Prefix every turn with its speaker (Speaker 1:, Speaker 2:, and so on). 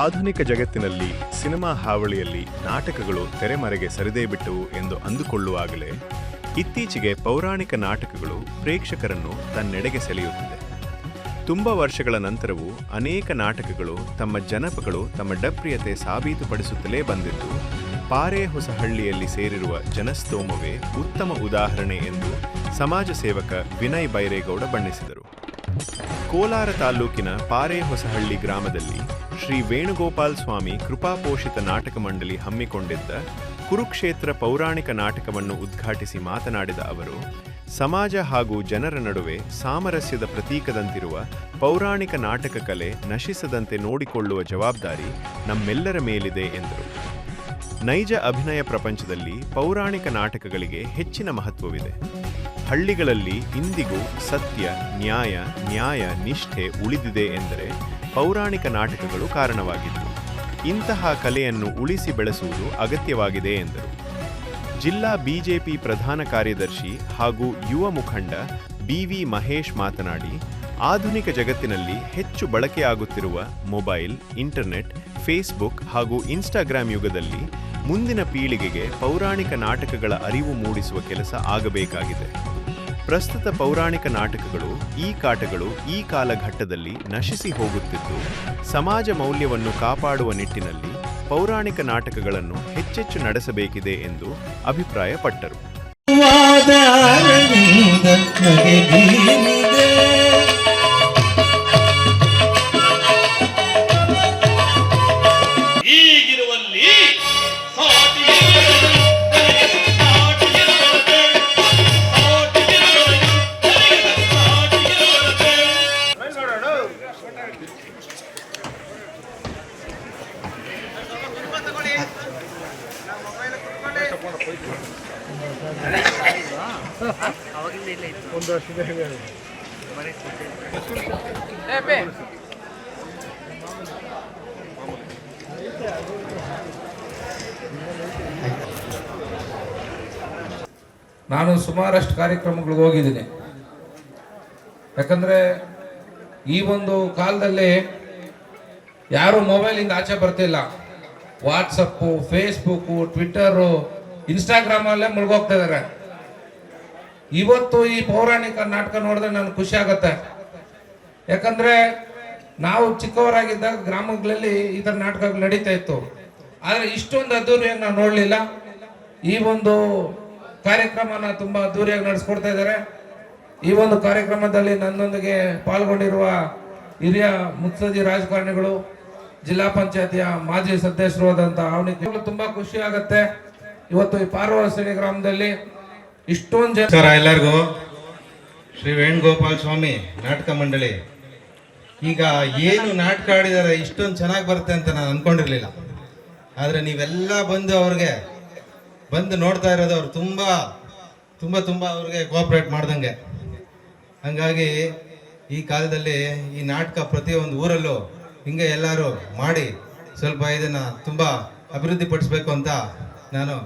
Speaker 1: ಆಧುನಿಕ ಜಗತ್ತಿನಲ್ಲಿ ಸಿನಿಮಾ ಹಾವಳಿಯಲ್ಲಿ ನಾಟಕಗಳು ತೆರೆಮರೆಗೆ ಸರಿದೇ ಬಿಟ್ಟವು ಎಂದು ಅಂದುಕೊಳ್ಳುವಾಗಲೇ ಇತ್ತೀಚೆಗೆ ಪೌರಾಣಿಕ ನಾಟಕಗಳು ಪ್ರೇಕ್ಷಕರನ್ನು ತನ್ನೆಡೆಗೆ ಸೆಳೆಯುತ್ತಿದೆ. ತುಂಬ ವರ್ಷಗಳ ನಂತರವೂ ಅನೇಕ ನಾಟಕಗಳು ತಮ್ಮ ಜನಪ್ರಿಯತೆ ಸಾಬೀತುಪಡಿಸುತ್ತಲೇ ಬಂದಿದ್ದು, ಪಾರೇಹೊಸಹಳ್ಳಿಯಲ್ಲಿ ಸೇರಿರುವ ಜನಸ್ತೋಮವೇ ಉತ್ತಮ ಉದಾಹರಣೆ ಎಂದು ಸಮಾಜ ಸೇವಕ ವಿನಯ್ ಬೈರೇಗೌಡ ಬಣ್ಣಿಸಿದರು. ಕೋಲಾರ ತಾಲೂಕಿನ ಪಾರೇಹೊಸಹಳ್ಳಿ ಗ್ರಾಮದಲ್ಲಿ ಶ್ರೀ ವೇಣುಗೋಪಾಲ್ ಸ್ವಾಮಿ ಕೃಪಾಪೋಷಿತ ನಾಟಕ ಮಂಡಳಿ ಹಮ್ಮಿಕೊಂಡಿದ್ದ ಕುರುಕ್ಷೇತ್ರ ಪೌರಾಣಿಕ ನಾಟಕವನ್ನು ಉದ್ಘಾಟಿಸಿ ಮಾತನಾಡಿದ ಅವರು, ಸಮಾಜ ಹಾಗೂ ಜನರ ನಡುವೆ ಸಾಮರಸ್ಯದ ಪ್ರತೀಕದಂತಿರುವ ಪೌರಾಣಿಕ ನಾಟಕ ಕಲೆ ನಶಿಸದಂತೆ ನೋಡಿಕೊಳ್ಳುವ ಜವಾಬ್ದಾರಿ ನಮ್ಮೆಲ್ಲರ ಮೇಲಿದೆ ಎಂದರು. ನೈಜ ಅಭಿನಯ ಪ್ರಪಂಚದಲ್ಲಿ ಪೌರಾಣಿಕ ನಾಟಕಗಳಿಗೆ ಹೆಚ್ಚಿನ ಮಹತ್ವವಿದೆ. ಹಳ್ಳಿಗಳಲ್ಲಿ ಇಂದಿಗೂ ಸತ್ಯ, ನ್ಯಾಯ, ನಿಷ್ಠೆ ಉಳಿದಿದೆ ಎಂದರೆ ಪೌರಾಣಿಕ ನಾಟಕಗಳು ಕಾರಣವಾಗಿದ್ದು, ಇಂತಹ ಕಲೆಯನ್ನು ಉಳಿಸಿ ಬೆಳೆಸುವುದು ಅಗತ್ಯವಾಗಿದೆ ಎಂದರು. ಜಿಲ್ಲಾ ಬಿಜೆಪಿ ಪ್ರಧಾನ ಕಾರ್ಯದರ್ಶಿ ಹಾಗೂ ಯುವ ಮುಖಂಡ ಬಿ.ವಿ. ಮಹೇಶ್ ಮಾತನಾಡಿ, ಆಧುನಿಕ ಜಗತ್ತಿನಲ್ಲಿ ಹೆಚ್ಚು ಬಳಕೆಯಾಗುತ್ತಿರುವ ಮೊಬೈಲ್, ಇಂಟರ್ನೆಟ್, ಫೇಸ್ಬುಕ್ ಹಾಗೂ ಇನ್ಸ್ಟಾಗ್ರಾಂ ಯುಗದಲ್ಲಿ ಮುಂದಿನ ಪೀಳಿಗೆಗೆ ಪೌರಾಣಿಕ ನಾಟಕಗಳ ಅರಿವು ಮೂಡಿಸುವ ಕೆಲಸ ಆಗಬೇಕಾಗಿದೆ. ಪ್ರಸ್ತುತ ಪೌರಾಣಿಕ ನಾಟಕಗಳು, ಕಾಟಗಳು ಈ ಕಾಲಘಟ್ಟದಲ್ಲಿ ನಶಿಸಿ ಹೋಗುತ್ತಿದ್ದು, ಸಮಾಜ ಮೌಲ್ಯವನ್ನು ಕಾಪಾಡುವ ನಿಟ್ಟಿನಲ್ಲಿ ಪೌರಾಣಿಕ ನಾಟಕಗಳನ್ನು ಹೆಚ್ಚೆಚ್ಚು ನಡೆಸಬೇಕಿದೆ ಎಂದು ಅಭಿಪ್ರಾಯಪಟ್ಟರು.
Speaker 2: ನಾನು ಸುಮಾರಷ್ಟು ಕಾರ್ಯಕ್ರಮಗಳಿಗೆ ಹೋಗಿದ್ದೀನಿ. ಯಾಕಂದ್ರೆ ಈ ಒಂದು ಕಾಲದಲ್ಲಿ ಯಾರು ಮೊಬೈಲಿಂದ ಆಚೆ ಬರ್ತಿಲ್ಲ. ವಾಟ್ಸಪ್ಪು, ಫೇಸ್ಬುಕ್ಕು, ಟ್ವಿಟ್ಟರು, ಇನ್ಸ್ಟಾಗ್ರಾಮ್ ಅಲ್ಲೇ ಮುಳುಗೋಗ್ತಾ ಇದಾರೆ. ಇವತ್ತು ಈ ಪೌರಾಣಿಕ ನಾಟಕ ನೋಡಿದ್ರೆ ನನಗೆ ಖುಷಿ ಆಗತ್ತೆ. ಯಾಕಂದ್ರೆ ನಾವು ಚಿಕ್ಕವರಾಗಿದ್ದಾಗ ಗ್ರಾಮಗಳಲ್ಲಿ ಈ ಥರ ನಾಟಕಗಳು ನಡೀತಾ ಇತ್ತು. ಆದರೆ ಇಷ್ಟೊಂದು ಅದ್ದೂರಿಯಾಗಿ ನಾವು ನೋಡಲಿಲ್ಲ. ಈ ಒಂದು ಕಾರ್ಯಕ್ರಮನ ತುಂಬ ಅದ್ದೂರಿಯಾಗಿ ನಡೆಸ್ಕೊಡ್ತಾ ಇದ್ದಾರೆ. ಈ ಒಂದು ಕಾರ್ಯಕ್ರಮದಲ್ಲಿ ನನ್ನೊಂದಿಗೆ ಪಾಲ್ಗೊಂಡಿರುವ ಹಿರಿಯ ಮುತ್ಸದಿ ರಾಜಕಾರಣಿಗಳು, ಜಿಲ್ಲಾ ಪಂಚಾಯತಿಯ ಮಾಜಿ ಸದಸ್ಯರು ಆದಂಥ ಅವನಿಗೆ ತುಂಬಾ ಖುಷಿ ಆಗತ್ತೆ. ಇವತ್ತು ಈ ಪಾರೇಹೊಸಹಳ್ಳಿ ಗ್ರಾಮದಲ್ಲಿ ಇಷ್ಟೊಂದು ಜನ.
Speaker 3: ಎಲ್ಲರಿಗೂ ಶ್ರೀ ವೇಣುಗೋಪಾಲ್ ಸ್ವಾಮಿ ನಾಟಕ ಮಂಡಳಿ ಈಗ ಏನು ನಾಟಕ ಆಡಿದ್ದಾರೆ ಇಷ್ಟೊಂದು ಚೆನ್ನಾಗಿ ಬರುತ್ತೆ ಅಂತ ನಾನು ಅನ್ಕೊಂಡಿರ್ಲಿಲ್ಲ. ಆದ್ರೆ ನೀವೆಲ್ಲ ಬಂದು ಅವ್ರಿಗೆ ಬಂದು ನೋಡ್ತಾ ಇರೋದು ಅವ್ರು ತುಂಬ ಅವ್ರಿಗೆ ಕೋಆಪರೇಟ್ ಮಾಡ್ದಂಗೆ. ಹಂಗಾಗಿ ಈ ಕಾಲದಲ್ಲಿ ಈ ನಾಟಕ ಪ್ರತಿಯೊಂದು ಊರಲ್ಲೂ ಹಿಂಗೆ ಎಲ್ಲರೂ ಮಾಡಿ ಸ್ವಲ್ಪ ಇದನ್ನ ತುಂಬ ಅಭಿವೃದ್ಧಿ ಪಡಿಸ್ಬೇಕು ಅಂತ ನಾನು